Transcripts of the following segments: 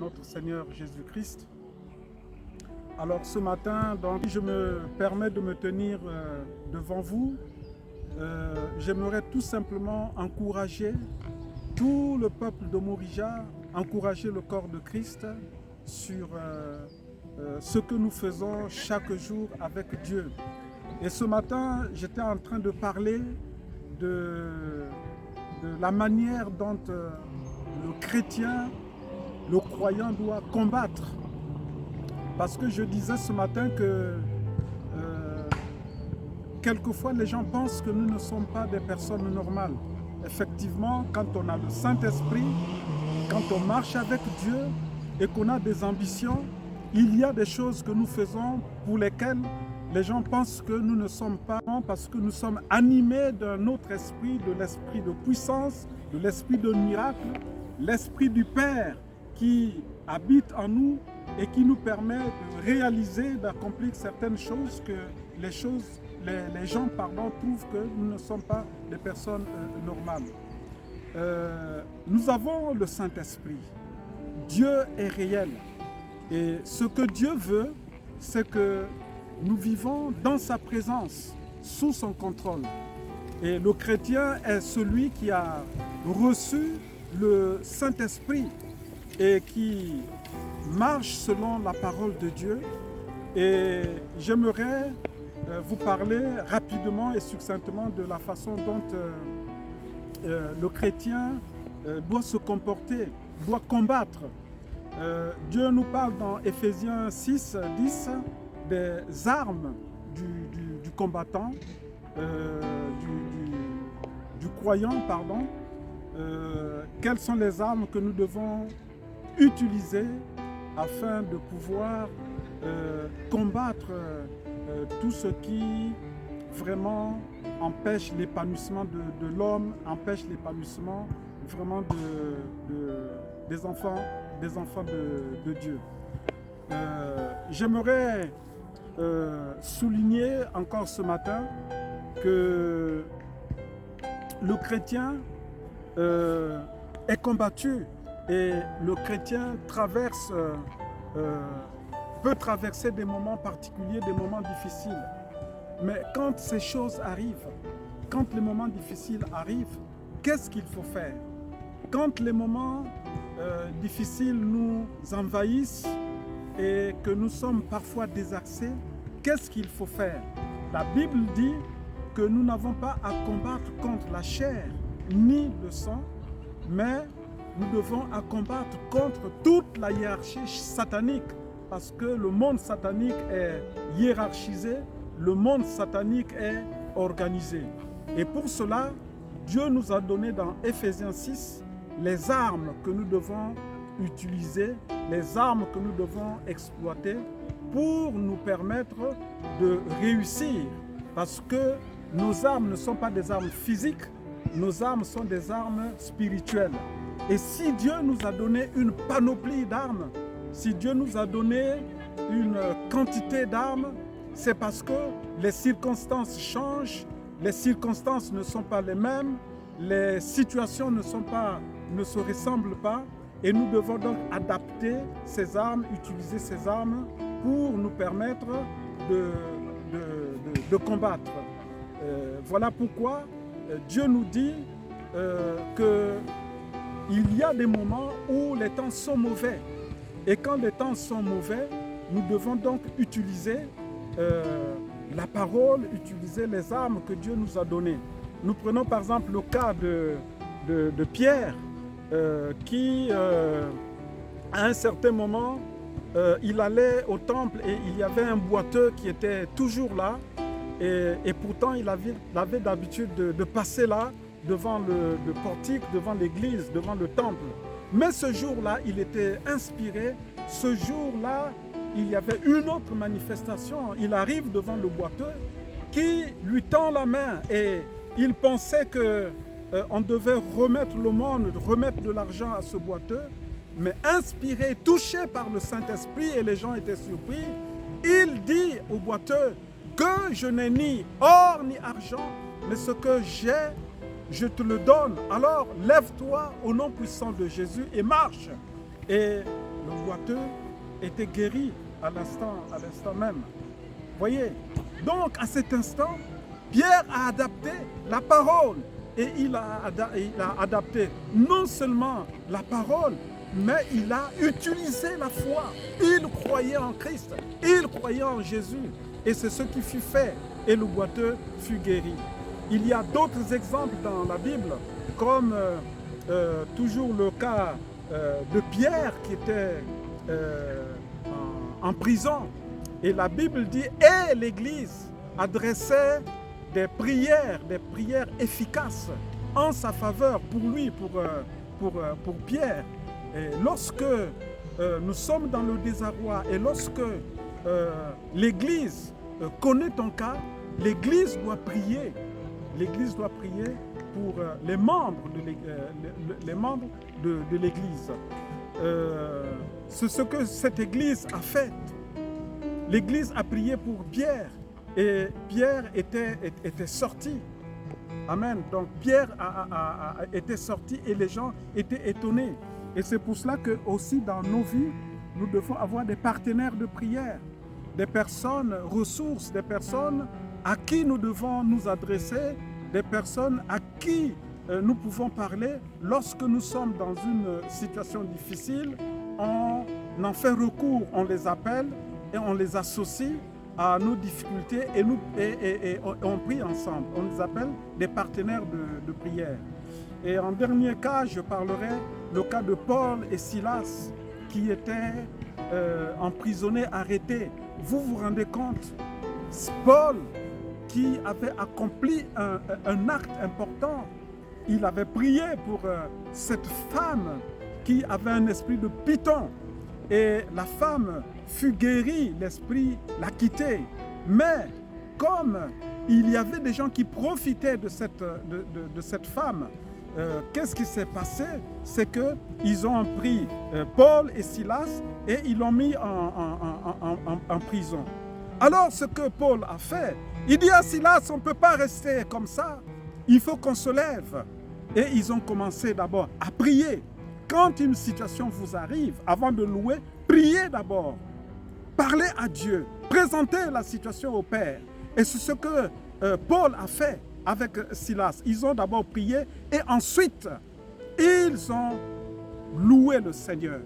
notre Seigneur Jésus-Christ. Alors ce matin, donc, je me permets de me tenir devant vous. J'aimerais tout simplement encourager tout le peuple de Morija, encourager le corps de Christ sur ce que nous faisons chaque jour avec Dieu. Et ce matin, j'étais en train de parler de la manière dont le chrétien, le croyant doit combattre. Parce que je disais ce matin que quelquefois les gens pensent que nous ne sommes pas des personnes normales. Effectivement, quand on a le Saint-Esprit, quand on marche avec Dieu et qu'on a des ambitions, il y a des choses que nous faisons pour lesquelles les gens pensent que nous ne sommes pas, parce que nous sommes animés d'un autre esprit, de l'esprit de puissance, de l'esprit de miracle, l'esprit du Père qui habite en nous et qui nous permet de réaliser, d'accomplir certaines choses que les gens trouvent que nous ne sommes pas des personnes normales. Nous avons le Saint-Esprit. Dieu est réel. Et ce que Dieu veut, c'est que nous vivons dans sa présence, sous son contrôle. Et le chrétien est celui qui a reçu le Saint-Esprit et qui marche selon la parole de Dieu. Et j'aimerais vous parler rapidement et succinctement de la façon dont le chrétien doit se comporter, doit combattre. Dieu nous parle dans Éphésiens 6, 10 des armes du combattant, du croyant, pardon. Quelles sont les armes que nous devons utiliser afin de pouvoir combattre tout ce qui vraiment empêche l'épanouissement de l'homme, empêche l'épanouissement vraiment des enfants de Dieu. J'aimerais souligner encore ce matin que le chrétien est combattu et le chrétien peut traverser des moments particuliers, des moments difficiles. Mais quand ces choses arrivent, quand les moments difficiles arrivent, qu'est-ce qu'il faut faire? Quand les moments difficiles nous envahissent et que nous sommes parfois désaxés, qu'est-ce qu'il faut faire? La Bible dit que nous n'avons pas à combattre contre la chair ni le sang, mais nous devons à combattre contre toute la hiérarchie satanique, parce que le monde satanique est hiérarchisé, le monde satanique est organisé. Et pour cela, Dieu nous a donné dans Éphésiens 6 les armes que nous devons utiliser, les armes que nous devons exploiter pour nous permettre de réussir. Parce que nos armes ne sont pas des armes physiques, nos armes sont des armes spirituelles. Et si Dieu nous a donné une panoplie d'armes, si Dieu nous a donné une quantité d'armes, c'est parce que les circonstances changent, les circonstances ne sont pas les mêmes, les situations ne se ressemblent pas, et nous devons donc adapter ces armes, utiliser ces armes pour nous permettre de combattre. Voilà pourquoi Dieu nous dit qu'il y a des moments où les temps sont mauvais. Et quand les temps sont mauvais, nous devons donc utiliser la parole, utiliser les armes que Dieu nous a données. Nous prenons par exemple le cas de Pierre, qui à un certain moment, il allait au temple et il y avait un boiteux qui était toujours là. Et pourtant, il avait d'habitude de passer là, devant le portique, devant l'église, devant le temple. Mais ce jour-là, il était inspiré. Ce jour-là, il y avait une autre manifestation. Il arrive devant le boiteux qui lui tend la main et il pensait qu'on devait remettre le monde, remettre de l'argent à ce boiteux. Mais inspiré, touché par le Saint-Esprit, et les gens étaient surpris, il dit au boiteux que je n'ai ni or ni argent, mais ce que j'ai, je te le donne. Alors lève-toi au nom puissant de Jésus et marche. Et le boiteux était guéri à l'instant même. Voyez, donc à cet instant, Pierre a adapté la parole et il a adapté non seulement la parole, mais il a utilisé la foi. Il croyait en Christ, il croyait en Jésus et c'est ce qui fut fait et le boiteux fut guéri. Il y a d'autres exemples dans la Bible comme toujours le cas de Pierre qui était en prison. Et la Bible dit, et l'Église adressait des prières efficaces en sa faveur pour lui, pour Pierre. Et lorsque nous sommes dans le désarroi et lorsque l'Église connaît ton cas, l'Église doit prier. L'Église doit prier pour les membres de l'Église. C'est ce que cette Église a fait. L'Église a prié pour Pierre et Pierre était sorti. Amen. Donc Pierre était sorti et les gens étaient étonnés. Et c'est pour cela que aussi dans nos vies, nous devons avoir des partenaires de prière, des personnes ressources, des personnes à qui nous devons nous adresser, des personnes à qui nous pouvons parler lorsque nous sommes dans une situation difficile. On en fait recours, on les appelle et on les associe à nos difficultés et on prie ensemble. On les appelle des partenaires de prière. Et en dernier cas, je parlerai le cas de Paul et Silas qui étaient emprisonnés, arrêtés. Vous vous rendez compte, Paul qui avait accompli un acte important, il avait prié pour cette femme qui avait un esprit de python. Et la femme fut guérie, l'esprit l'a quittée. Mais comme il y avait des gens qui profitaient de cette femme, qu'est-ce qui s'est passé? C'est qu'ils ont pris Paul et Silas et ils l'ont mis en prison. Alors ce que Paul a fait, il dit à Silas, on ne peut pas rester comme ça, il faut qu'on se lève. Et ils ont commencé d'abord à prier. Quand une situation vous arrive, avant de louer, priez d'abord. Parlez à Dieu. Présentez la situation au Père. Et c'est ce que Paul a fait avec Silas. Ils ont d'abord prié et ensuite, ils ont loué le Seigneur.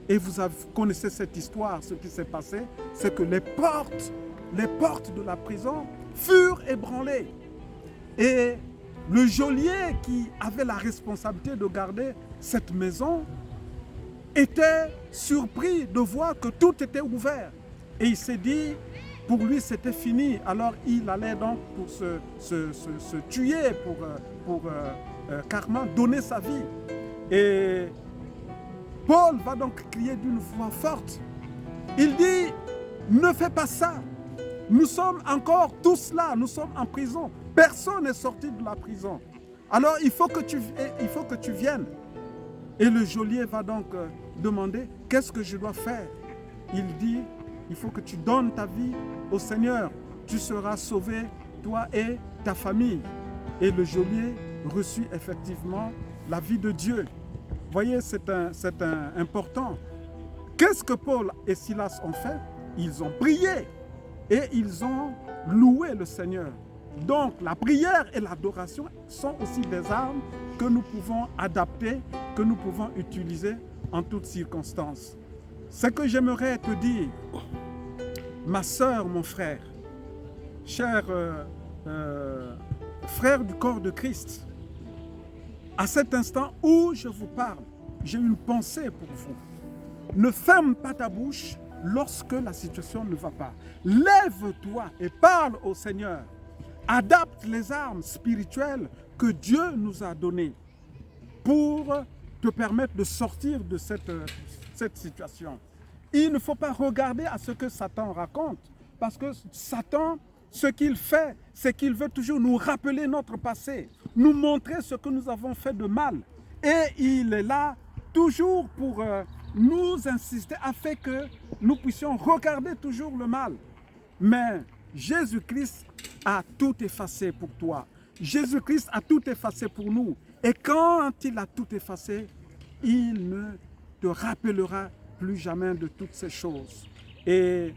Et vous connaissez cette histoire, ce qui s'est passé, c'est que les portes de la prison furent ébranlées. Et le geôlier qui avait la responsabilité de garder cette maison était surpris de voir que tout était ouvert. Et il s'est dit, pour lui c'était fini. Alors il allait donc pour se tuer, pour carrément donner sa vie. Et Paul va donc crier d'une voix forte. Il dit, ne fais pas ça. Nous sommes encore tous là, nous sommes en prison. Personne n'est sorti de la prison. Alors il faut que tu viennes. Et le geôlier va donc demander, qu'est-ce que je dois faire? Il dit, il faut que tu donnes ta vie au Seigneur. Tu seras sauvé, toi et ta famille. Et le geôlier reçut effectivement la vie de Dieu. Voyez, c'est important. Qu'est-ce que Paul et Silas ont fait? Ils ont prié et ils ont loué le Seigneur. Donc, la prière et l'adoration sont aussi des armes que nous pouvons adapter, que nous pouvons utiliser en toutes circonstances. Ce que j'aimerais te dire, ma sœur, mon frère, cher frère du corps de Christ, à cet instant où je vous parle, j'ai une pensée pour vous. Ne ferme pas ta bouche lorsque la situation ne va pas. Lève-toi et parle au Seigneur. Adapte les armes spirituelles que Dieu nous a données pour te permettre de sortir de cette situation. Il ne faut pas regarder à ce que Satan raconte, parce que Satan, ce qu'il fait, c'est qu'il veut toujours nous rappeler notre passé, nous montrer ce que nous avons fait de mal. Et il est là toujours pour nous insister afin que nous puissions regarder toujours le mal. Mais Jésus-Christ a tout effacé pour toi. Jésus-Christ a tout effacé pour nous. Et quand il a tout effacé, il ne te rappellera plus jamais de toutes ces choses. Et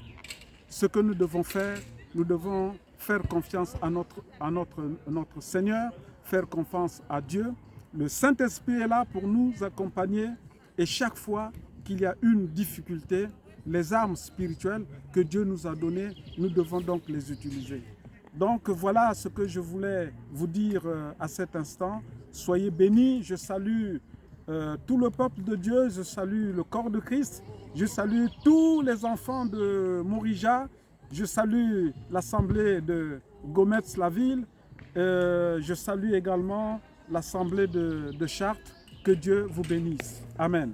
ce que nous devons faire confiance à notre Seigneur, faire confiance à Dieu. Le Saint-Esprit est là pour nous accompagner et chaque fois qu'il y a une difficulté, les armes spirituelles que Dieu nous a données, nous devons donc les utiliser. Donc voilà ce que je voulais vous dire à cet instant. Soyez bénis, je salue tout le peuple de Dieu, je salue le corps de Christ, je salue tous les enfants de Morija, je salue l'assemblée de Gometz-la-Ville, je salue également l'assemblée de Chartres. Que Dieu vous bénisse. Amen.